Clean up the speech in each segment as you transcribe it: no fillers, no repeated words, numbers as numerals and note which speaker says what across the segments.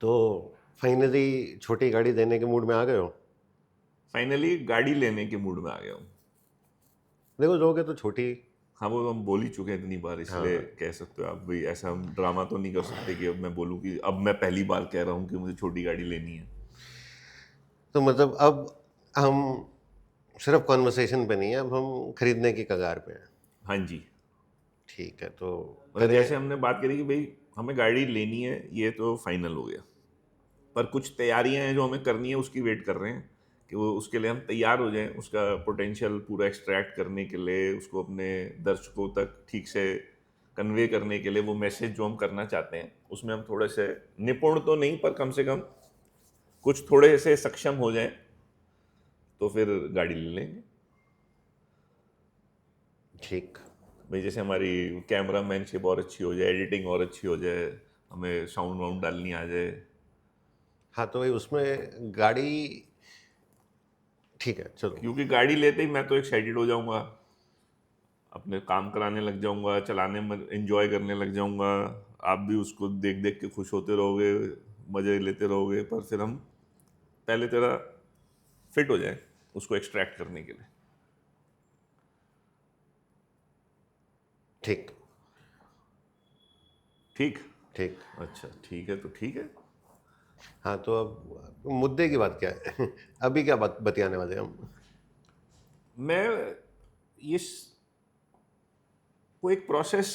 Speaker 1: तो फाइनली छोटी गाड़ी देने के मूड में आ गए हो?
Speaker 2: फाइनली गाड़ी लेने के मूड में आ गया हूँ।
Speaker 1: देखो, लोगे तो छोटी।
Speaker 2: हाँ, वो हम बोल ही चुके हैं इतनी बार, इसलिए
Speaker 1: हाँ,
Speaker 2: कह सकते हो आप भी। ऐसा हम ड्रामा तो नहीं कर सकते कि अब मैं बोलूँ कि अब मैं पहली बार कह रहा हूँ कि मुझे छोटी गाड़ी लेनी है।
Speaker 1: तो मतलब अब हम सिर्फ कॉन्वर्सेशन पे नहीं है, अब हम खरीदने की कगार पे हैं।
Speaker 2: हाँ जी।
Speaker 1: ठीक है, तो
Speaker 2: मतलब
Speaker 1: करें।
Speaker 2: जैसे हमने बात करी कि भाई हमें गाड़ी लेनी है, ये तो फाइनल हो गया, पर कुछ तैयारियां हैं जो हमें करनी है, उसकी वेट कर रहे हैं कि वो उसके लिए हम तैयार हो जाएं, उसका पोटेंशियल पूरा एक्सट्रैक्ट करने के लिए, उसको अपने दर्शकों तक ठीक से कन्वे करने के लिए, वो मैसेज जो हम करना चाहते हैं उसमें हम थोड़े से निपुण तो नहीं, पर कम से कम कुछ थोड़े से सक्षम हो जाएं, तो फिर गाड़ी ले लेंगे।
Speaker 1: ठीक।
Speaker 2: भाई जैसे हमारी कैमरा मैनशिप और अच्छी हो जाए, एडिटिंग और अच्छी हो जाए, हमें साउंड वाउंड डालनी आ जाए।
Speaker 1: हाँ, तो भाई उसमें गाड़ी। ठीक है, चलो।
Speaker 2: क्योंकि गाड़ी लेते ही मैं तो एक्साइटेड हो जाऊंगा, अपने काम कराने लग जाऊंगा, चलाने में एंजॉय करने लग जाऊंगा। आप भी उसको देख देख के खुश होते रहोगे, मजे लेते रहोगे, पर फिर हम पहले तेरा फिट हो जाए उसको एक्सट्रैक्ट करने के लिए।
Speaker 1: ठीक।
Speaker 2: ठीक।
Speaker 1: ठीक।
Speaker 2: अच्छा ठीक है, तो ठीक है।
Speaker 1: हाँ, तो अब मुद्दे की बात क्या है? अभी क्या बात बतियाने वाले हम?
Speaker 2: मैं ये वो एक प्रोसेस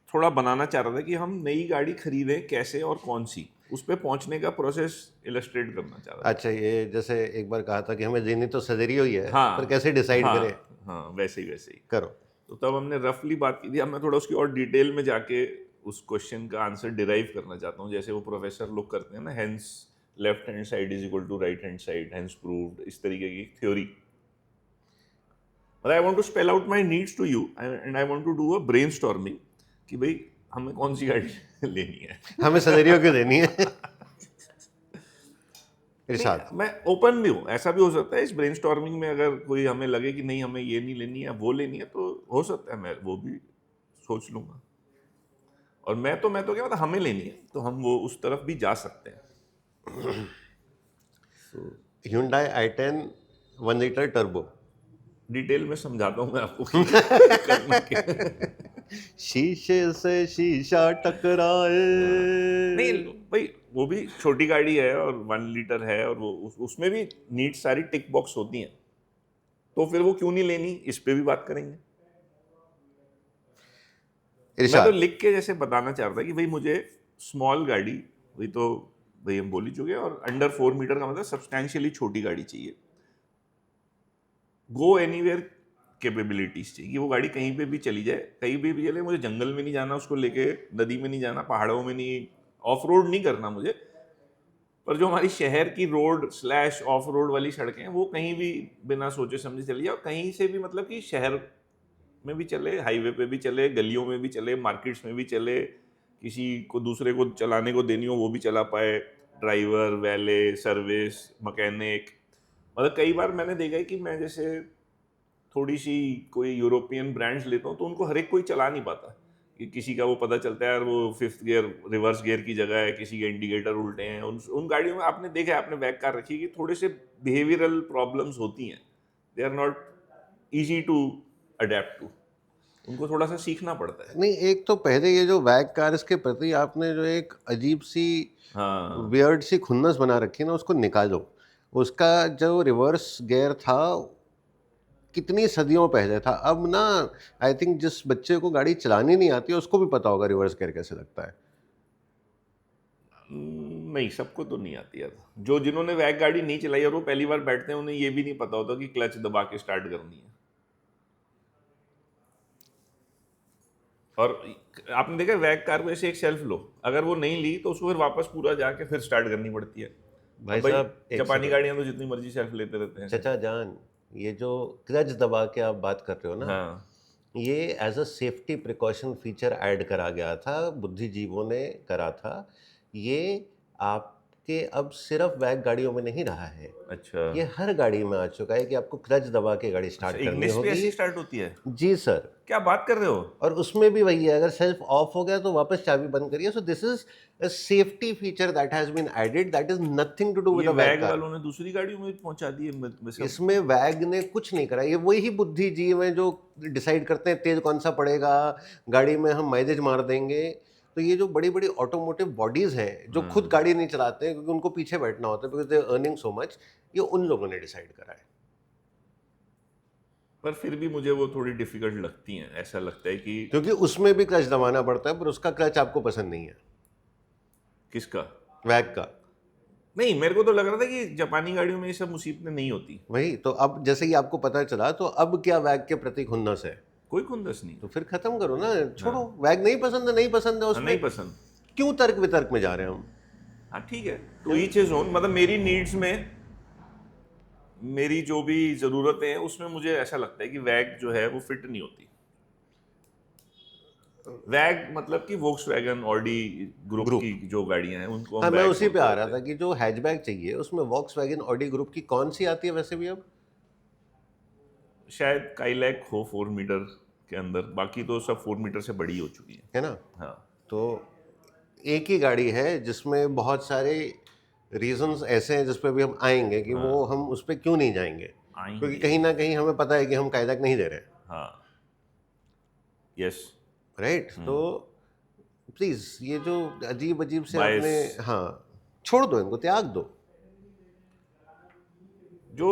Speaker 2: थोड़ा बनाना चाह रहा था कि हम नई गाड़ी खरीदें कैसे और कौन सी, उस पर पहुंचने का प्रोसेस इलस्ट्रेट करना चाह रहा था।
Speaker 1: अच्छा, ये जैसे एक बार कहा था कि हमें देनी तो सदरी हुई है, पर
Speaker 2: हाँ
Speaker 1: कैसे डिसाइड
Speaker 2: हाँ
Speaker 1: करें?
Speaker 2: हाँ, वैसे ही वैसे ही।
Speaker 1: करो।
Speaker 2: तो तब हमने रफली बात की थी, अब मैं थोड़ा उसकी और डिटेल में जाके उस क्वेश्चन का आंसर डिराइव करना चाहता हूँ, जैसे वो प्रोफेसर लोग करते हैं ना, hence left hand side is equal to right hand side, hence proved, इस तरीके की थ्योरी। मतलब I want to spell out my needs to you and I want to do a brainstorming कि भाई हमें कौन सी गाड़ी लेनी है।
Speaker 1: हमें सदरियों क्यों देनी है?
Speaker 2: नहीं,
Speaker 1: इरशाद।
Speaker 2: मैं ओपन भी हूँ, ऐसा भी हो सकता है इस ब्रेनस्टॉर्मिंग में अगर कोई हमें लगे कि नहीं हमें ये नहीं लेनी है वो लेनी है, तो हो सकता है मैं वो भी सोच लूंगा। और मैं तो क्या मतलब हमें लेनी है, तो हम वो उस तरफ भी जा सकते हैं। तो
Speaker 1: Hyundai i10 1 litre turbo.
Speaker 2: Detail में समझाता हूँ मैं आपको कि करना क्या है।
Speaker 1: शीशे से शीशा टकराए।
Speaker 2: नहीं भाई, वो भी छोटी गाड़ी है और 1 लीटर है, और वो उसमें भी नीड सारी टिक बॉक्स होती हैं, तो फिर वो क्यों नहीं लेनी, इस पे भी बात करेंगे। मैं तो
Speaker 1: इरशाद।
Speaker 2: लिख के जैसे बताना चाह रहा था कि भाई मुझे स्मॉल गाड़ी, वही तो भाई हम बोल ही चुके हैं, और अंडर 4 मीटर का मतलब सब्सटैंशियली छोटी गाड़ी चाहिए, गो एनीवेयर कैपेबिलिटीज चाहिए कि वो गाड़ी कहीं पे भी चली जाए, कहीं भी चले, मुझे जंगल में नहीं जाना उसको लेके, नदी में नहीं जाना, पहाड़ों में नहीं, ऑफ रोड नहीं करना मुझे, पर जो हमारी शहर की रोड स्लैश ऑफ रोड वाली सड़कें हैं वो कहीं भी बिना सोचे समझे चली जाए, और कहीं से भी मतलब कि शहर में भी चले, हाईवे पे भी चले, गलियों में भी चले, मार्केट्स में भी चले, किसी को दूसरे को चलाने को देनी हो वो भी चला पाए, ड्राइवर, वैले, सर्विस, मैकेनिक। मतलब कई बार मैंने देखा है कि मैं जैसे थोड़ी सी कोई यूरोपियन ब्रांड्स लेता हूँ तो उनको हर एक कोई चला नहीं पाता, कि किसी का वो पता चलता है यार वो फिफ्थ गियर रिवर्स गियर की जगह है, किसी के इंडिकेटर उल्टे हैं, उन गाड़ियों में आपने देखा है, आपने बैक कार रखी है कि थोड़े से बिहेवियरल प्रॉब्लम्स होती हैं, they are not easy to adapt to, उनको थोड़ा सा सीखना पड़ता है।
Speaker 1: नहीं, एक तो पहले ये जो वैग कार्स के प्रति आपने जो एक अजीब सी
Speaker 2: हाँ।
Speaker 1: वियर्ड सी खुन्नस बना रखी है ना, उसको निकालो। उसका जो रिवर्स गियर था कितनी सदियों पहले था। अब ना, आई थिंक जिस बच्चे को गाड़ी चलानी नहीं आती उसको भी पता होगा रिवर्स गियर कैसे लगता है।
Speaker 2: नहीं, सबको तो नहीं आती यार, जो जिन्होंने वैग गाड़ी नहीं चलाई और वो पहली बार बैठते हैं उन्हें ये भी नहीं पता होता कि क्लच दबा के स्टार्ट करनी है। और आपने देखा वैग कार में से एक सेल्फ लो, अगर वो नहीं ली तो उसको फिर वापस पूरा जाके फिर स्टार्ट करनी पड़ती है।
Speaker 1: भाई
Speaker 2: अब भाई
Speaker 1: साहब, एक
Speaker 2: जापानी
Speaker 1: सेकेंड।
Speaker 2: गाड़ियां तो जितनी मर्जी सेल्फ लेते रहते हैं।
Speaker 1: चचा जान, ये जो क्लच दबा के आप बात कर रहे हो ना,
Speaker 2: हाँ।
Speaker 1: ये as a safety precaution feature add करा गया था, बुद्धिजीवों ने करा था ये। आप कि अब सिर्फ वैग गाड़ियों में नहीं रहा है,
Speaker 2: अच्छा
Speaker 1: ये हर गाड़ी में आ चुका है कि आपको क्लच दबा के गाड़ी स्टार्ट करनी
Speaker 2: इग्निस भी ऐसी
Speaker 1: होगी।
Speaker 2: स्टार्ट होती है?
Speaker 1: जी सर।
Speaker 2: क्या बात कर रहे हो?
Speaker 1: और उसमें भी वही है, अगर सेल्फ ऑफ हो गया तो वापस चाबी बंद करिए। So this is a safety feature that has been added, that is nothing to do with
Speaker 2: ये
Speaker 1: अ वैग
Speaker 2: वैग
Speaker 1: कार।
Speaker 2: वालों ने दूसरी गाड़ियों में पहुंचा दिए सब।
Speaker 1: इसमें वैग ने कुछ नहीं करा, ये वही बुद्धिजीव हैं जो डिसाइड करते हैं तेल कौन सा पड़ेगा, गाड़ी में हम माइलेज मार देंगे। तो ये जो बड़ी बड़ी ऑटोमोटिव बॉडीज हैं जो खुद गाड़ी नहीं चलाते हैं क्योंकि उनको पीछे बैठना होता है because they are earning so much, ये उन लोगों ने डिसाइड करा है।
Speaker 2: पर फिर भी मुझे वो थोड़ी डिफिकल्ट लगती हैं, ऐसा लगता है कि
Speaker 1: क्योंकि उसमें भी क्लच दबाना पड़ता है, पर उसका क्लच आपको पसंद नहीं है,
Speaker 2: किसका?
Speaker 1: वैग का।
Speaker 2: नहीं, मेरे को तो लग रहा था कि जापानी गाड़ियों में ये सब मुसीबतें नहीं होती।
Speaker 1: वही तो, अब जैसे ही आपको पता चला तो अब क्या वैग के प्रति खुन्नस है?
Speaker 2: कोई खुंदस नहीं।
Speaker 1: तो फिर खत्म करो ना, छोड़ो। वैग नहीं पसंद है, नहीं पसंद है,
Speaker 2: हाँ,
Speaker 1: उसमें
Speaker 2: नहीं पसंद।
Speaker 1: क्यों तर्क वितर्क में जा रहे हैं हम?
Speaker 2: हाँ ठीक है, तो ईच इज ओन। मतलब मेरी नीड्स में मेरी जो भी ज़रूरतें हैं उसमें मुझे ऐसा लगता है कि वैग जो है वो फिट नहीं होती। वैग मतलब कि वोक्सवैगन ऑडी ग्रुप
Speaker 1: ग्रुप।
Speaker 2: की जो गाड़ियां हैं उनको
Speaker 1: हाँ,
Speaker 2: हम
Speaker 1: मैं
Speaker 2: वैग
Speaker 1: उसी पे
Speaker 2: बोलते
Speaker 1: आ रहा
Speaker 2: होते
Speaker 1: था
Speaker 2: हैं।
Speaker 1: कि जो हैचबैक चाहिए उसमें वॉक्सवैगन ऑडी ग्रुप की कौन सी आती है वैसे भी अब?
Speaker 2: शायद काइलैक हो 4 मीटर के अंदर, बाकी तो सब 4 मीटर से बड़ी हो चुकी है।
Speaker 1: है ना?
Speaker 2: हाँ,
Speaker 1: तो एक ही गाड़ी है जिसमें बहुत सारे रीजंस ऐसे हैं जिस पे भी हम आएंगे कि वो हम उस पर क्यों नहीं जाएंगे, क्योंकि
Speaker 2: आएंगे।
Speaker 1: कहीं ना कहीं हमें पता है कि हम कायदा नहीं दे रहे हैं।
Speaker 2: हाँ, यस।
Speaker 1: राइट। तो प्लीज ये जो अजीब अजीब से अपने,
Speaker 2: बायस।
Speaker 1: हाँ, छोड़ दो, इनको त्याग दो।
Speaker 2: जो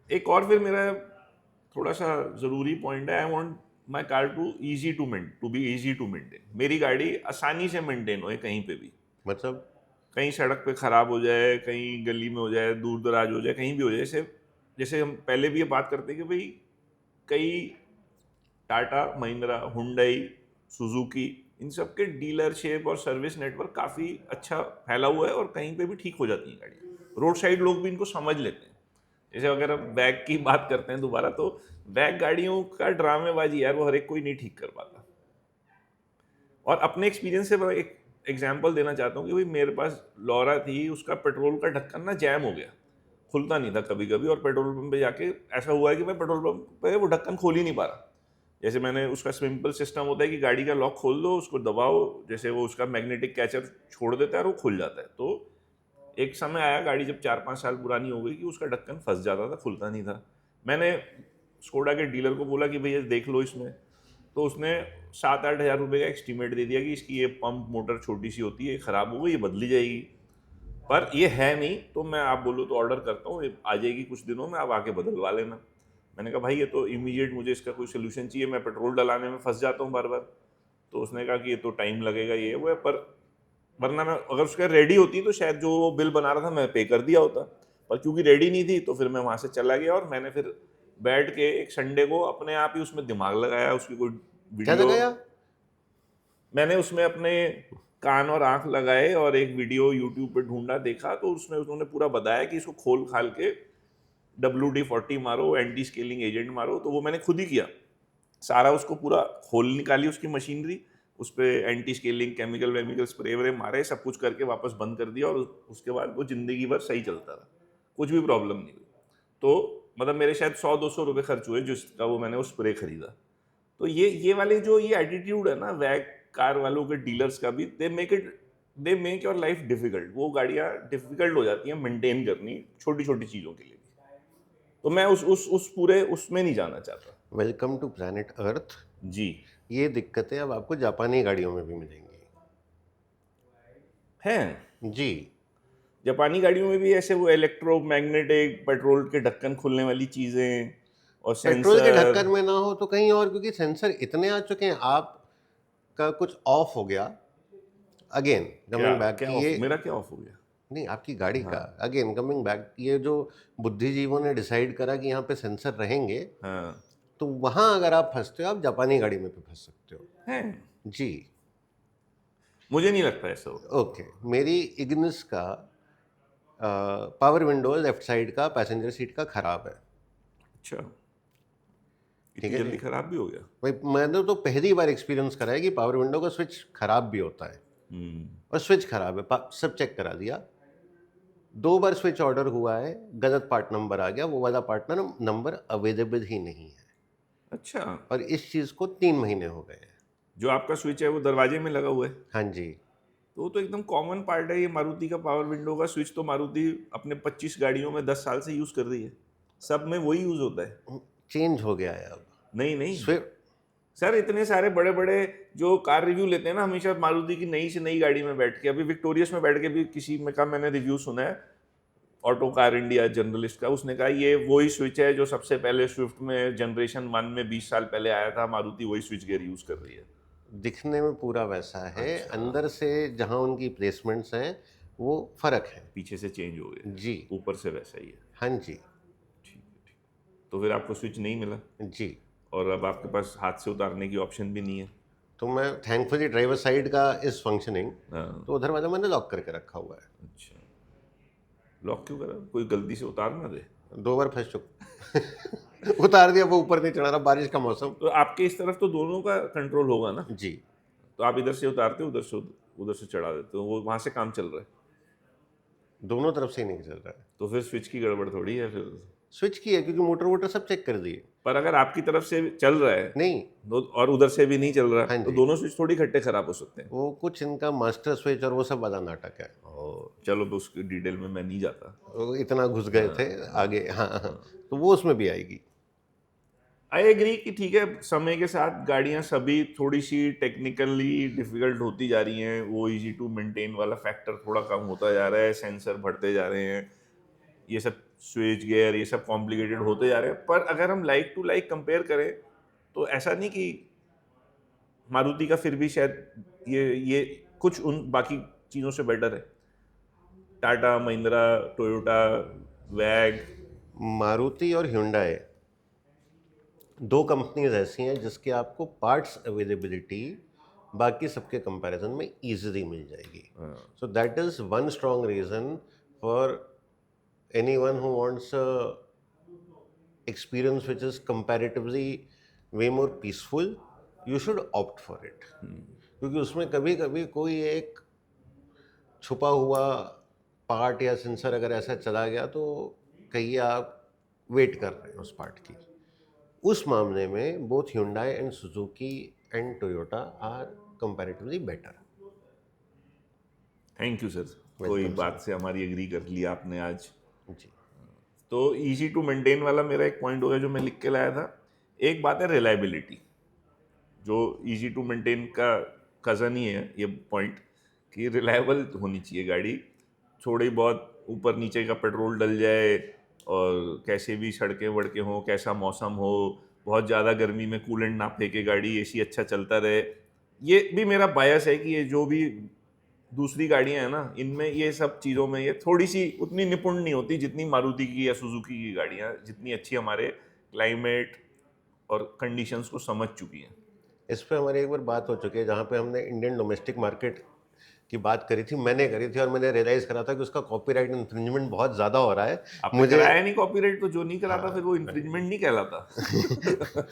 Speaker 2: एक और फिर मेरा थोड़ा सा ज़रूरी पॉइंट है, I want my car to be easy to maintain. मेरी गाड़ी आसानी से मेंटेन हो कहीं पे भी,
Speaker 1: मतलब
Speaker 2: कहीं सड़क पे ख़राब हो जाए, कहीं गली में हो जाए, दूर दराज हो जाए, कहीं भी हो जाए। जैसे जैसे हम पहले भी ये बात करते हैं कि भाई कई टाटा, महिंद्रा, हुंडई, सुजुकी, इन सब के डीलरशिप और सर्विस नेटवर्क काफ़ी अच्छा फैला हुआ है और कहीं पे भी ठीक हो जाती है गाड़ी। रोड साइड लोग भी इनको समझ लेते हैं। जैसे अगर हम बैग की बात करते हैं दोबारा, तो बैग गाड़ियों का ड्रामेबाजी यार वो हर एक कोई नहीं ठीक कर पाता। और अपने एक्सपीरियंस से मैं एक एग्जांपल देना चाहता हूँ कि भाई मेरे पास लॉरा थी, उसका पेट्रोल का ढक्कन ना जैम हो गया, खुलता नहीं था कभी कभी, और पेट्रोल पंप पे जाके ऐसा हुआ है कि मैं पेट्रोल पंप पे वो ढक्कन खोल ही नहीं पा रहा। जैसे मैंने उसका सिंपल सिस्टम होता है कि गाड़ी का लॉक खोल दो, उसको दबाओ, जैसे वो उसका मैग्नेटिक कैचर छोड़ देता है और वो खुल जाता है। तो एक समय आया गाड़ी जब 4-5 साल पुरानी हो गई कि उसका ढक्कन फंस जाता था, खुलता नहीं था। मैंने स्कोडा के डीलर को बोला कि भैया देख लो इसमें, तो उसने 7-8 हज़ार रुपये का एस्टीमेट दे दिया कि इसकी ये पंप मोटर छोटी सी होती है, ख़राब हो गई, ये बदली जाएगी। पर ये है नहीं, तो मैं आप बोलो तो ऑर्डर करता हूँ, ये आ जाएगी कुछ दिनों में, आप आके बदलवा लेना। मैंने कहा भाई ये तो इमीडिएट मुझे इसका कोई सोल्यूशन चाहिए, मैं पेट्रोल डलाने में फंस जाता हूँ बार बार। तो उसने कहा कि ये तो टाइम लगेगा, ये वो है, पर वरना मैं अगर उसका रेडी होती तो शायद जो वो बिल बना रहा था मैं पे कर दिया होता। पर क्योंकि रेडी नहीं थी तो फिर मैं वहाँ से चला गया, और मैंने फिर बैठ के एक संडे को अपने आप ही उसमें दिमाग लगाया, उसकी कोई
Speaker 1: क्या
Speaker 2: वीडियो
Speaker 1: लगाया?
Speaker 2: मैंने उसमें अपने कान और आंख लगाए और एक वीडियो यूट्यूब पे ढूंढा, देखा तो उसमें उन्होंने पूरा बताया कि इसको खोल खाल के WD-40 मारो, एंटी स्केलिंग एजेंट मारो। तो वो मैंने खुद ही किया, सारा उसको पूरा खोल निकाली उसकी मशीनरी, उस पर एंटी स्केलिंग केमिकल वेमिकल स्प्रे व्रे मारे, सब कुछ करके वापस बंद कर दिया, और उसके बाद वो ज़िंदगी भर सही चलता रहा, कुछ भी प्रॉब्लम नहीं हुई। तो मतलब मेरे शायद 100-200 रुपये खर्च हुए जिसका वो मैंने वो स्प्रे खरीदा। तो ये वाले जो ये एटीट्यूड है ना वैग कार वालों के, डीलर्स का भी, they make your life difficult. वो गाड़ियाँ डिफिकल्ट हो जाती हैं मेंटेन करनी, छोटी छोटी चीज़ों के लिए भी। तो मैं उस पूरे उसमें नहीं जाना चाहता।
Speaker 1: Welcome to planet earth.
Speaker 2: जी।
Speaker 1: ये दिक्कतें अब आपको जापानी गाड़ियों में भी मिलेंगी।
Speaker 2: हैं
Speaker 1: जी।
Speaker 2: जापानी गाड़ियों में भी ऐसे वो इलेक्ट्रोमैग्नेटिक पेट्रोल के ढक्कन खोलने वाली चीज़ें और
Speaker 1: पेट्रोल के ढक्कन
Speaker 2: सेंसर।
Speaker 1: में ना हो तो कहीं और, क्योंकि सेंसर इतने आ चुके हैं। आपका कुछ ऑफ हो गया, अगेन
Speaker 2: क्या
Speaker 1: कमिंग बैक,
Speaker 2: क्या
Speaker 1: ये
Speaker 2: ऑफ, मेरा क्या ऑफ हो गया?
Speaker 1: नहीं, आपकी गाड़ी का अगेन कमिंग बैक, ये जो बुद्धिजीवों ने डिसाइड करा कि यहाँ पे सेंसर रहेंगे,
Speaker 2: हाँ।
Speaker 1: तो वहाँ अगर आप फंसते हो आप जापानी गाड़ी में भी फंस सकते हो।
Speaker 2: हैं,
Speaker 1: जी।
Speaker 2: मुझे नहीं लगता ऐसा होगा।
Speaker 1: ओके, मेरी इग्निस का पावर विंडो लेफ्ट साइड का पैसेंजर सीट का खराब है।
Speaker 2: अच्छा,
Speaker 1: ठीक
Speaker 2: इतनी
Speaker 1: है
Speaker 2: जल्दी
Speaker 1: जी।
Speaker 2: खराब भी हो गया?
Speaker 1: भाई मैंने तो पहली बार एक्सपीरियंस करा है कि पावर विंडो का स्विच खराब भी होता है, और स्विच खराब है, सब चेक करा दिया। 2 बार स्विच ऑर्डर हुआ है, गलत पार्ट नंबर आ गया, वो वाला पार्ट नंबर अवेलेबल ही नहीं है,
Speaker 2: अच्छा,
Speaker 1: और इस चीज़ को 3 महीने हो गए हैं।
Speaker 2: जो आपका स्विच है वो दरवाजे में लगा हुआ है?
Speaker 1: हाँ जी।
Speaker 2: तो वो तो एकदम कॉमन पार्ट है ये मारुति का, पावर विंडो का स्विच तो मारुति अपने 25 गाड़ियों में 10 साल से यूज़ कर रही है। सब में वही यूज़ होता है।
Speaker 1: चेंज हो गया है अब।
Speaker 2: नहीं, नहीं।
Speaker 1: स्विफ्ट
Speaker 2: सर इतने सारे बड़े-बड़े जो कार रिव्यू लेते हैं ना हमेशा मारुति की नई से नई गाड़ी में बैठ के, अभी विक्टोरियस में बैठ के भी किसी में का मैंने रिव्यू सुना है, ऑटो कार इंडिया जर्नलिस्ट का, उसने कहा ये वही स्विच है जो सबसे पहले स्विफ्ट में जनरेशन 1 में 20 साल पहले आया था, मारुति वही स्विच गियर यूज़ कर रही है।
Speaker 1: दिखने में पूरा वैसा है,
Speaker 2: अच्छा,
Speaker 1: अंदर से जहाँ उनकी प्लेसमेंट्स हैं, वो फ़र्क है।
Speaker 2: पीछे से चेंज हो गए,
Speaker 1: जी।
Speaker 2: ऊपर से वैसा ही है।
Speaker 1: हाँ जी।
Speaker 2: ठीक है, ठीक। तो फिर आपको स्विच नहीं मिला
Speaker 1: जी।
Speaker 2: और अब आपके पास हाथ से उतारने की ऑप्शन भी नहीं है।
Speaker 1: तो मैं थैंकफुली ड्राइवर साइड का इज़ फंक्शनिंग,
Speaker 2: हाँ,
Speaker 1: तो उधर वाला मैंने लॉक करके रखा हुआ है।
Speaker 2: अच्छा। लॉक क्यों करा? कोई गलती से उतार ना दे।
Speaker 1: 2 बार फँस चुका उतार दिया, वो ऊपर नहीं चढ़ा रहा, बारिश का मौसम।
Speaker 2: तो आपके इस तरफ तो दोनों का कंट्रोल होगा ना?
Speaker 1: जी।
Speaker 2: तो आप इधर से उतारते हो, उधर से चढ़ा देते हो, वो वहां से काम चल रहा है।
Speaker 1: दोनों तरफ से ही नहीं चल रहा है।
Speaker 2: तो फिर स्विच की गड़बड़ थोड़ी है फिर।
Speaker 1: स्विच की है, क्योंकि मोटर वोटर सब चेक कर दिए।
Speaker 2: पर अगर आपकी तरफ से चल रहा है
Speaker 1: नहीं।
Speaker 2: और उधर से भी नहीं चल रहा,
Speaker 1: हाँ
Speaker 2: तो
Speaker 1: जी।
Speaker 2: दोनों स्विच थोड़ी इकट्ठे खराब हो सकते हैं।
Speaker 1: वो कुछ इनका मास्टर स्विच और वो सब वाला नाटक है।
Speaker 2: चलो तो उसकी डिटेल में मैं नहीं जाता।
Speaker 1: वो इतना घुस गए थे आगे। हाँ हाँ, तो वो उसमें भी आएगी।
Speaker 2: आई एग्री कि ठीक है, समय के साथ गाड़ियां सभी थोड़ी सी टेक्निकली डिफिकल्ट होती जा रही हैं, वो इजी टू मेंटेन वाला फैक्टर थोड़ा कम होता जा रहा है, सेंसर बढ़ते जा रहे हैं, ये सब स्विच गियर ये सब कॉम्प्लिकेटेड होते जा रहे हैं। पर अगर हम लाइक टू लाइक कंपेयर करें तो ऐसा नहीं कि मारुति का फिर भी शायद ये कुछ उन बाकी चीज़ों से बेटर है। टाटा, महिंद्रा, टोयोटा, वैग।
Speaker 1: मारुति और ह्युंडई 2 कंपनीज ऐसी हैं जिसके आपको पार्ट्स अवेलेबिलिटी बाकी सबके कंपैरिजन में इजीली मिल जाएगी। So that is one strong reason for anyone who wants experience which is comparatively way more peaceful, you should opt for it। क्योंकि उसमें कभी कभी कोई एक छुपा हुआ पार्ट या सेंसर अगर ऐसा चला गया तो कहिए आप वेट कर रहे हैं उस पार्ट की। उस मामले में both Hyundai and Suzuki and Toyota are comparatively better.
Speaker 2: Thank you sir, कोई बात से हमारी एग्री कर ली आपने आज।
Speaker 1: जी।
Speaker 2: तो इजी टू मेंटेन वाला मेरा एक पॉइंट हो गया जो मैं लिख के लाया था। एक बात है रिलायबिलिटी, जो इजी टू मेंटेन का कज़न ही है ये पॉइंट, कि रिलायबल होनी चाहिए गाड़ी। थोड़ी बहुत ऊपर नीचे का पेट्रोल डल जाए और कैसे भी सड़कें वड़कें हों, कैसा मौसम हो, बहुत ज़्यादा गर्मी में कूलेंट ना फेंके गाड़ी, एसी अच्छा चलता रहे। ये भी मेरा बायस है कि ये जो भी दूसरी गाड़ियां हैं ना, इनमें ये सब चीज़ों में ये थोड़ी सी उतनी निपुण नहीं होती जितनी मारुति की या सुजुकी की गाड़ियां, जितनी अच्छी हमारे क्लाइमेट और कंडीशंस को समझ चुकी हैं।
Speaker 1: इस पे हमारी एक बार बात हो चुकी है जहाँ पे हमने इंडियन डोमेस्टिक मार्केट की बात करी थी, मैंने करी थी, और मैंने रियलाइज़ करा था कि उसका कॉपीराइट इन्फ्रिंजमेंट बहुत ज़्यादा हो रहा है।
Speaker 2: आपने कराया नहीं कॉपीराइट, तो जो नहीं कराता फिर वो इन्फ्रिंजमेंट नहीं कहलाता।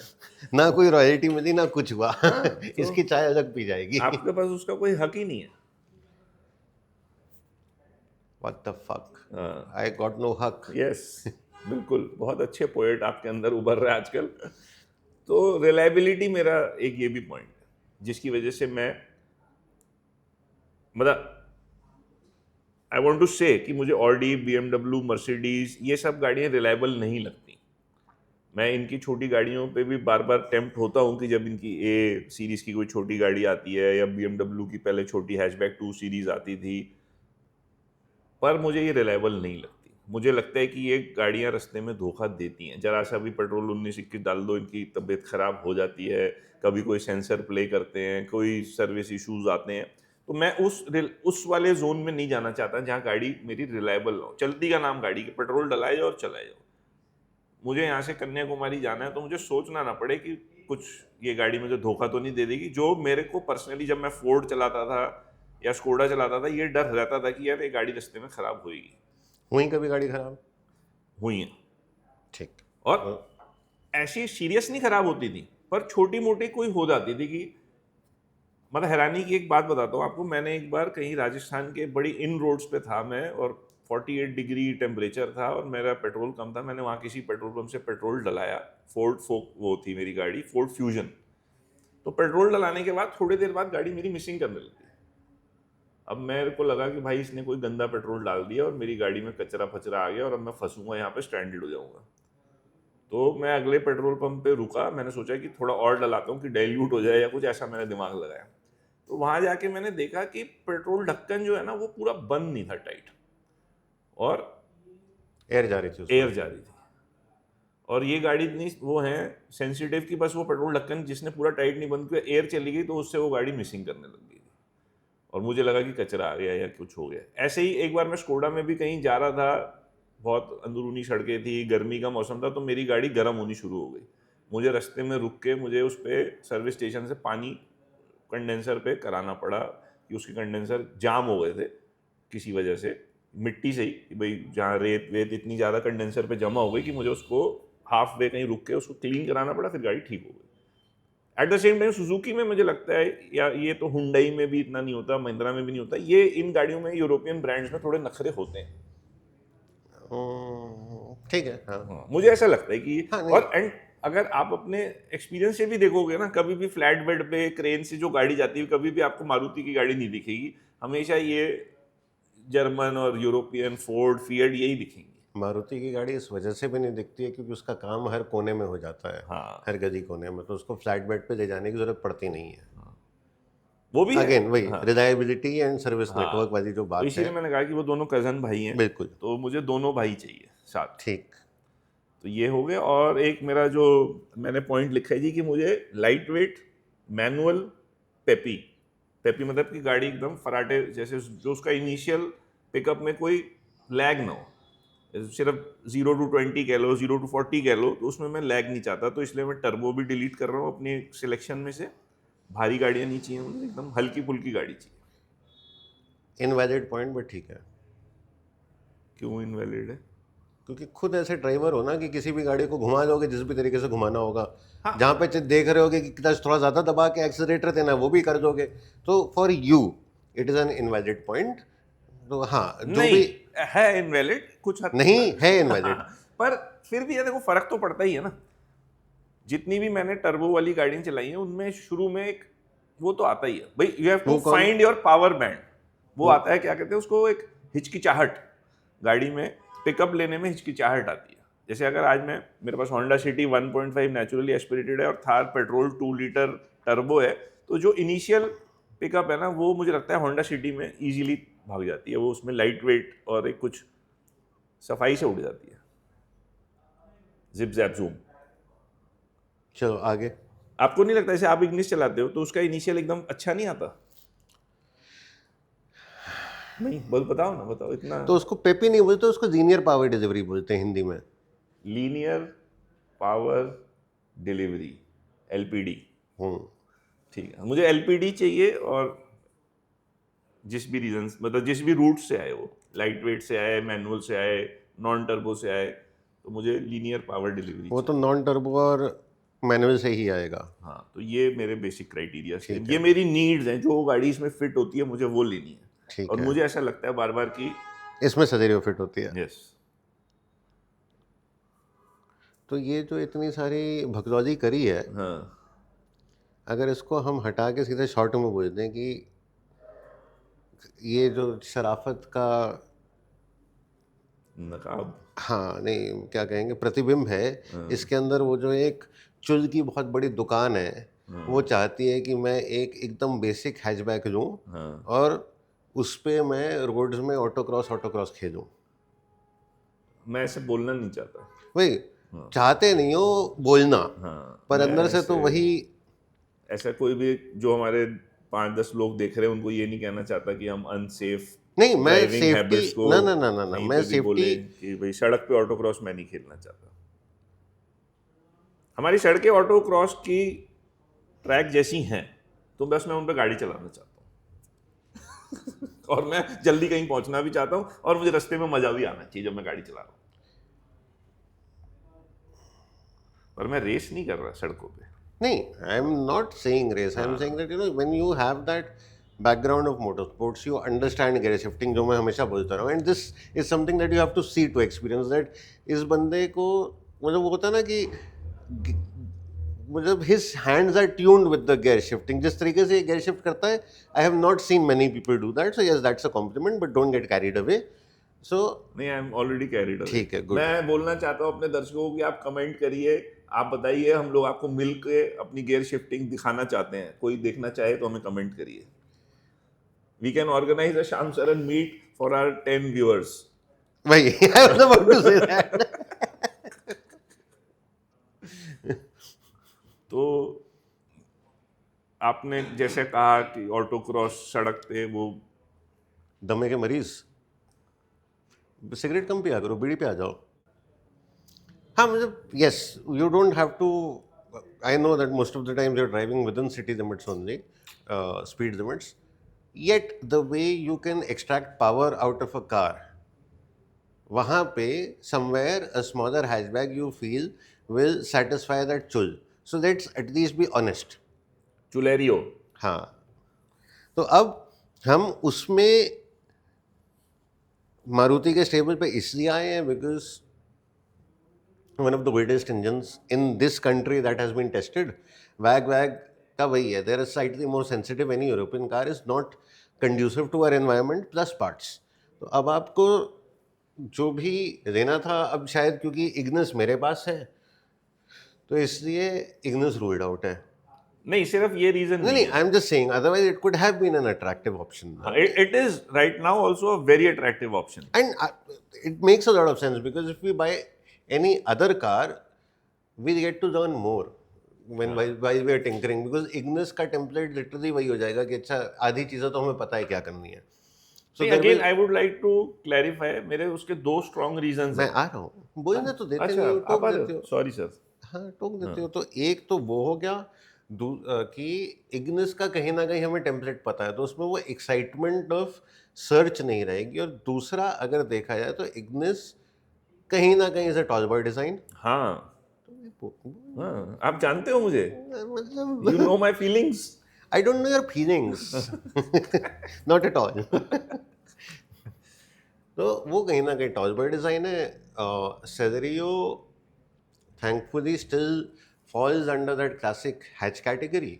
Speaker 1: ना कोई रॉयल्टी मिली ना कुछ हुआ।
Speaker 2: तो
Speaker 1: इसकी चाय अलग पी जाएगी।
Speaker 2: आपके पास उसका कोई हक ही नहीं है।
Speaker 1: What the fuck?
Speaker 2: हाँ,
Speaker 1: I got no हक।
Speaker 2: यस, बिल्कुल, बहुत अच्छे पोएट आपके अंदर उभर रहे हैं आजकल। तो रिलायबिलिटी मेरा एक ये भी पॉइंट है जिसकी वजह से मैं मतलब आई वॉन्ट टू से कि मुझे ऑडी, BMW, मर्सिडीज ये सब गाड़ियाँ रिलायबल नहीं लगती। मैं इनकी छोटी गाड़ियों पे भी बार बार टेम्प्ट होता हूँ कि जब इनकी ए सीरीज़ की कोई छोटी गाड़ी आती है या BMW की पहले छोटी हैचबैक 2 सीरीज़ आती थी, पर मुझे ये रिलायबल नहीं लगती। मुझे लगता है कि ये गाड़ियाँ रास्ते में धोखा देती हैं। जरा सा भी पेट्रोल 19-21 डाल दो, इनकी तबीयत ख़राब हो जाती है, कभी कोई सेंसर प्ले करते हैं, कोई सर्विस इश्यूज आते हैं। तो मैं उस वाले जोन में नहीं जाना चाहता जहाँ गाड़ी मेरी रिलायबल हो। चलती का नाम गाड़ी के, पेट्रोल डलाए जाओ और चलाए जाओ। मुझे यहाँ से कन्याकुमारी जाना है तो मुझे सोचना ना पड़े कि कुछ ये गाड़ी मुझे धोखा तो नहीं दे देगी। जो मेरे को पर्सनली जब मैं फोर्ड चलाता था या स्कोडा चलाता था, ये डर रहता था कि यार ये गाड़ी रास्ते में ख़राब होगी।
Speaker 1: हुई कभी गाड़ी खराब?
Speaker 2: हुई है,
Speaker 1: ठीक।
Speaker 2: और ऐसी सीरियस नहीं खराब होती थी, पर छोटी मोटी कोई हो जाती थी कि मतलब हैरानी की एक बात बताता हूँ आपको। मैंने एक बार कहीं राजस्थान के बड़ी इन रोड्स पे था मैं, और 48 डिग्री टेम्परेचर था और मेरा पेट्रोल कम था। मैंने वहाँ किसी पेट्रोल पंप से पेट्रोल डलाया, फोर्ड फोक वो थी मेरी गाड़ी, फोर्ड फ्यूजन। तो पेट्रोल डलाने के बाद थोड़ी देर बाद गाड़ी मेरी मिसिंग करने लगी। अब मेरे को लगा कि भाई इसने कोई गंदा पेट्रोल डाल दिया और मेरी गाड़ी में कचरा फचरा आ गया और अब मैं फंसूंगा यहाँ पे, स्ट्रैंडेड हो जाऊंगा। तो मैं अगले पेट्रोल पंप पे रुका, मैंने सोचा कि थोड़ा और डलाता हूँ कि डाइल्यूट हो जाए या कुछ ऐसा, मैंने दिमाग लगाया। तो वहां जाके मैंने देखा कि पेट्रोल ढक्कन जो है ना वो पूरा बंद नहीं था टाइट, और
Speaker 1: एयर जा रही थी उसमें।
Speaker 2: एयर जा रही थी। और ये गाड़ी इतनी वो है सेंसिटिव कि बस वो पेट्रोल ढक्कन जिसने पूरा टाइट नहीं बंद किया, एयर चली गई तो उससे वो गाड़ी मिसिंग करने लग गई और मुझे लगा कि कचरा आ गया या कुछ हो गया। ऐसे ही एक बार मैं स्कोडा में भी कहीं जा रहा था, बहुत अंदरूनी सड़कें थी, गर्मी का मौसम था, तो मेरी गाड़ी गर्म होनी शुरू हो गई। मुझे रास्ते में रुक के मुझे उस पर सर्विस स्टेशन से पानी कंडेंसर पे कराना पड़ा कि उसके कंडेंसर जाम हो गए थे किसी वजह से, मिट्टी से ही, कि भाई जहाँ रेत वेत इतनी ज़्यादा कंडेंसर पे जमा हो गई कि मुझे उसको हाफ वे कहीं रुक के उसको क्लीन कराना पड़ा, फिर गाड़ी ठीक हो गई। At the same time Suzuki में मुझे लगता है, या ये तो हुंडई में भी इतना नहीं होता, महिंद्रा में भी नहीं होता, ये इन गाड़ियों में यूरोपियन ब्रांड्स में थोड़े नखरे होते हैं।
Speaker 1: ठीक है। हाँ
Speaker 2: हाँ, मुझे ऐसा लगता है कि
Speaker 1: हाँ, नहीं।
Speaker 2: और एंड अगर आप अपने एक्सपीरियंस से भी देखोगे ना, कभी भी फ्लैट बेड पे क्रेन से जो गाड़ी जाती है, कभी भी आपको मारुति की गाड़ी नहीं दिखेगी, हमेशा ये जर्मन और यूरोपियन फोर्ड फिएट यही दिखेंगी।
Speaker 1: मारुति की गाड़ी इस वजह से भी नहीं दिखती है क्योंकि उसका काम हर कोने में हो जाता है,
Speaker 2: हाँ,
Speaker 1: हर गली कोने में, तो उसको फ्लैट बेड पे ले जाने की जरूरत पड़ती नहीं है।
Speaker 2: वो भी है।
Speaker 1: अगेन वही
Speaker 2: हाँ,
Speaker 1: रिलायबिलिटी एंड सर्विस
Speaker 2: हाँ,
Speaker 1: नेटवर्क वाली जो
Speaker 2: तो
Speaker 1: बात
Speaker 2: इसीलिए
Speaker 1: है।
Speaker 2: मैंने कहा कि वो दोनों कजन भाई हैं,
Speaker 1: बिल्कुल
Speaker 2: तो मुझे दोनों भाई चाहिए साथ।
Speaker 1: ठीक।
Speaker 2: तो ये हो गया। और एक मेरा जो मैंने पॉइंट लिखा है जी कि मुझे light weight manual peppy, peppy मतलब कि गाड़ी एकदम फराटे जैसे, जो उसका इनिशियल पिकअप में कोई लैग ना हो, सिर्फ 0 to 20 कह लो, 0 to 40 कह लो, तो उसमें मैं लैग नहीं चाहता। तो इसलिए मैं टर्बो भी डिलीट कर रहा हूँ अपनी सिलेक्शन में से। भारी गाड़ियाँ नहीं चाहिए मुझे, एकदम हल्की फुल्की गाड़ी चाहिए।
Speaker 1: इनवैलिड पॉइंट बट ठीक है,
Speaker 2: क्यों इनवैलिड है?
Speaker 1: क्योंकि खुद ऐसे ड्राइवर हो ना कि किसी भी गाड़ी को घुमा लोगे जिस भी तरीके से घुमाना होगा,
Speaker 2: हाँ।
Speaker 1: जहाँ पे देख रहे होगे कि क्लच थोड़ा ज़्यादा दबा के एक्सीलरेटर देना है वो भी कर दोगे, तो for you it is an invalid point. तो हाँ, जो
Speaker 2: नहीं
Speaker 1: भी
Speaker 2: है इनवैलिड कुछ हद
Speaker 1: नहीं
Speaker 2: तक।
Speaker 1: है इनवैलिड।
Speaker 2: पर फिर भी ये देखो फर्क तो पड़ता ही है ना। जितनी भी मैंने टर्बो वाली गाड़ियां चलाई हैं उनमें शुरू में एक वो तो आता ही है भाई, यू हैव टू
Speaker 1: वो कौन?
Speaker 2: Find your power band. वो आता है, क्या कहते हैं उसको, एक हिचकिचाहट गाड़ी में, पिकअप लेने में हिचकिचाहट आती है। जैसे अगर आज मेरे पास होंडा सिटी 1.5 नेचुरली एस्पिरेटेड है और थार पेट्रोल 2 लीटर टर्बो है, तो जो इनिशियल पिकअप है ना वो मुझे लगता है होंडा सिटी में इजीली भाग जाती है। वो उसमें लाइट वेट और एक कुछ सफाई से उड़ जाती है, जिप जैप जूम।
Speaker 1: चलो आगे।
Speaker 2: आपको नहीं लगता, जैसे आप इग्निस चलाते हो तो उसका इनिशियल एकदम अच्छा नहीं आता? नहीं बताओ ना, बताओ इतना।
Speaker 1: तो उसको पेपी नहीं बोलते, उसको लीनियर पावर डिलीवरी बोलते हैं हिंदी में।
Speaker 2: Linear power delivery, LPD. ठीक है, मुझे एलपीडी चाहिए। और जिस भी रीजन, मतलब जिस भी रूट से आए, वो लाइट वेट से आए, मैनुअल से आए, नॉन टर्बो से आए, तो मुझे लीनियर पावर डिलीवरी
Speaker 1: वो तो नॉन टर्बो और मैनुअल से ही आएगा।
Speaker 2: हाँ, तो ये मेरे बेसिक क्राइटेरिया से,
Speaker 1: ठीक
Speaker 2: ये
Speaker 1: है।
Speaker 2: मेरी नीड्स हैं, जो गाड़ी इसमें फिट होती है मुझे वो लेनी है।
Speaker 1: ठीक
Speaker 2: और
Speaker 1: है।
Speaker 2: मुझे ऐसा लगता है बार बार कि
Speaker 1: इसमें सजेरियो फिट होती है।
Speaker 2: यस।
Speaker 1: तो ये जो इतनी सारी भगदौड़ी करी है,
Speaker 2: हाँ,
Speaker 1: अगर इसको हम हटा के सीधे शॉर्ट में बोल दें कि ये जो शराफत का,
Speaker 2: नकाब,
Speaker 1: हाँ नहीं क्या कहेंगे, प्रतिबिंब है, इसके अंदर वो जो एक चुल की बहुत बड़ी दुकान है, वो चाहती है कि मैं एक एकदम बेसिक हैचबैक लूँ और उस पे मैं रोड्स में ऑटोक्रॉस खेलूँ।
Speaker 2: मैं ऐसे बोलना नहीं चाहता।
Speaker 1: वही चाहते नहीं हो बोलना, पर
Speaker 2: मैं
Speaker 1: अंदर से तो वही।
Speaker 2: ऐसा कोई भी जो हमारे 5-10 लोग देख रहे हैं उनको ये नहीं कहना चाहता कि हम अनसेफ
Speaker 1: नहीं, मैं
Speaker 2: ड्राइविंग
Speaker 1: सेफ्टी
Speaker 2: हैबिट्स को
Speaker 1: ना
Speaker 2: कहीं
Speaker 1: मैं
Speaker 2: पे भी बोले
Speaker 1: सेफ्टी
Speaker 2: कि भाई सड़क पे ऑटोक्रॉस मैं नहीं खेलना चाहता। हमारी सड़कें ऑटोक्रॉस की ट्रैक जैसी हैं, तो बस मैं उन पर गाड़ी चलाना चाहता हूँ और मैं जल्दी कहीं पहुंचना भी चाहता हूँ और मुझे रास्ते में मजा भी आना चाहिए जब मैं गाड़ी चला रहा हूँ। पर मैं रेस नहीं कर रहा सड़कों पे।
Speaker 1: नहीं, I am not saying race, I am saying that you know when you have that background of motorsports, you understand gear shifting, जो मैं हमेशा बोलता रहा हूँ, and this is something that you have to see to experience that इस बंदे को मतलब वो होता है ना कि मतलब his hands are tuned with the gear shifting, जिस तरीके से gear shift करता है, I have not seen many people do that, so yes, that's a compliment, but don't get carried away. So
Speaker 2: नहीं, I am already carried away.
Speaker 1: ठीक है, good.
Speaker 2: मैं बोलना चाहता हूँ अपने दर्शकों को कि आप कमेंट करिए, आप बताइए, हम लोग आपको मिल के अपनी गियर शिफ्टिंग दिखाना चाहते हैं, कोई देखना चाहे तो हमें कमेंट करिए। We can organise a Shyam Saran meet for our 10 viewers.
Speaker 1: भाई I was about to say that.
Speaker 2: तो आपने जैसे कहा कि ऑटोक्रॉस सड़क पे वो
Speaker 1: दमे के मरीज, सिगरेट कम पिया करो, बीड़ी पे आ जाओ। हाँ मतलब yes, you don't have to, I know that most of the time you are driving within city limits only, speed limits, yet the way you can extract power out of a car, वहाँ पे somewhere a smaller hatchback you feel will satisfy that चुल, so let's at least be honest.
Speaker 2: Celerio.
Speaker 1: हाँ, तो अब हम उसमें मारुति के stable पे इसलिए आए हैं because one of the wettest engines in this country that has been tested, VAG का वही है, there is slightly more sensitive, any European car is not conducive to our environment plus parts. तो अब आपको जो भी लेना था, अब शायद क्योंकि इग्निस मेरे पास है तो इसलिए इग्निस रूल्ड आउट है।
Speaker 2: नहीं, सिर्फ ये रीजन
Speaker 1: नहीं, I am just saying otherwise it could have been an attractive option,
Speaker 2: it is right now also a very attractive option,
Speaker 1: and it makes a lot of sense because if we buy any other car we get to learn more while we are tinkering, because Ignis का template literally वही हो जाएगा कि अच्छा आधी चीज़ें तो हमें पता है क्या करनी है।
Speaker 2: नहीं, again I would like to clarify, मेरे उसके दो स्ट्रॉन्ग रीजंस
Speaker 1: मैं
Speaker 2: हैं।
Speaker 1: आ रहा हूँ, बोलने तो देते
Speaker 2: अच्छा,
Speaker 1: नहीं हो,
Speaker 2: आप
Speaker 1: टोक
Speaker 2: आ रहे
Speaker 1: देते
Speaker 2: हो,
Speaker 1: हो।
Speaker 2: Sorry sir.
Speaker 1: हाँ, टोक देते हो। तो एक तो वो हो गया कि इग्निस का कहीं ना कहीं हमें टेम्पलेट पता है, तो उसमें वो एक्साइटमेंट ऑफ सर्च नहीं रहेगी। और दूसरा अगर देखा जाए तो इग्निस कहीं ना कहीं is a tall boy design.
Speaker 2: हाँ, हाँ, आप जानते हो मुझे,
Speaker 1: मतलब
Speaker 2: you know my feelings.
Speaker 1: I don't know your feelings, not at all. तो वो कहीं ना कहीं टॉल बॉय डिजाइन है। Celerio thankfully still falls under that classic hatch category।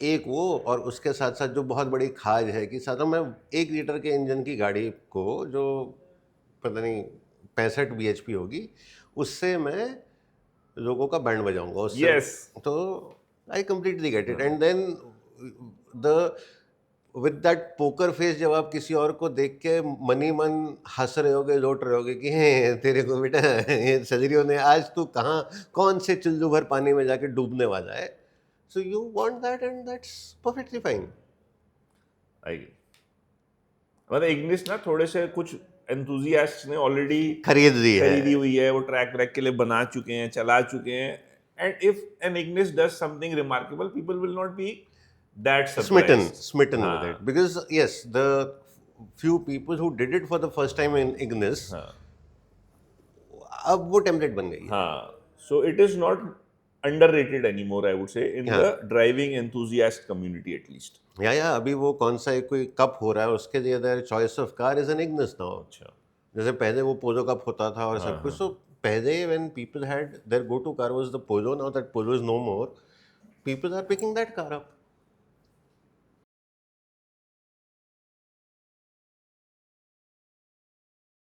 Speaker 1: एक वो, और उसके साथ साथ जो बहुत बड़ी खाज है कि साथ में 1 लीटर के इंजन की गाड़ी को जो पता नहीं 65 bhp होगी, उससे मैं लोगों का बैंड बजाऊंगा उससे।
Speaker 2: Yes.
Speaker 1: तो I completely get it. And then the with that poker face, जब आप किसी और को देख के मनी मन हंस रहे होगे, लौट रहे होगे कि हे तेरे को बेटा ये सजरियों ने आज तू कहाँ कौन से चुल्लू भर पानी में जाके डूबने वाला है, so you want that and that's perfectly fine.
Speaker 2: I मतलब इग्निस ना थोड़े से कुछ एंथुजियास्ट्स ने ऑलरेडी खरीदी हुई है, वो ट्रैक व्रैक के लिए बना चुके हैं, चला चुके हैं, and if an Ignis does something remarkable, people will not be that
Speaker 1: smitten with it, because yes, the few people who did it for the first time in Ignis, अब वो टेम्पलेट बन गई।
Speaker 2: हाँ, so it is not underrated anymore, I would say, in the driving enthusiast community at least.
Speaker 1: या अभी वो कौन सा एक कोई कप हो रहा है, उसके लिए their choice of car is an Ignis now.
Speaker 2: अच्छा,
Speaker 1: जैसे पहले वो पोलो कप होता था और सब कुछ, तो पहले when people had their go to car was the Polo, now that Polo is no more, people are picking that car up।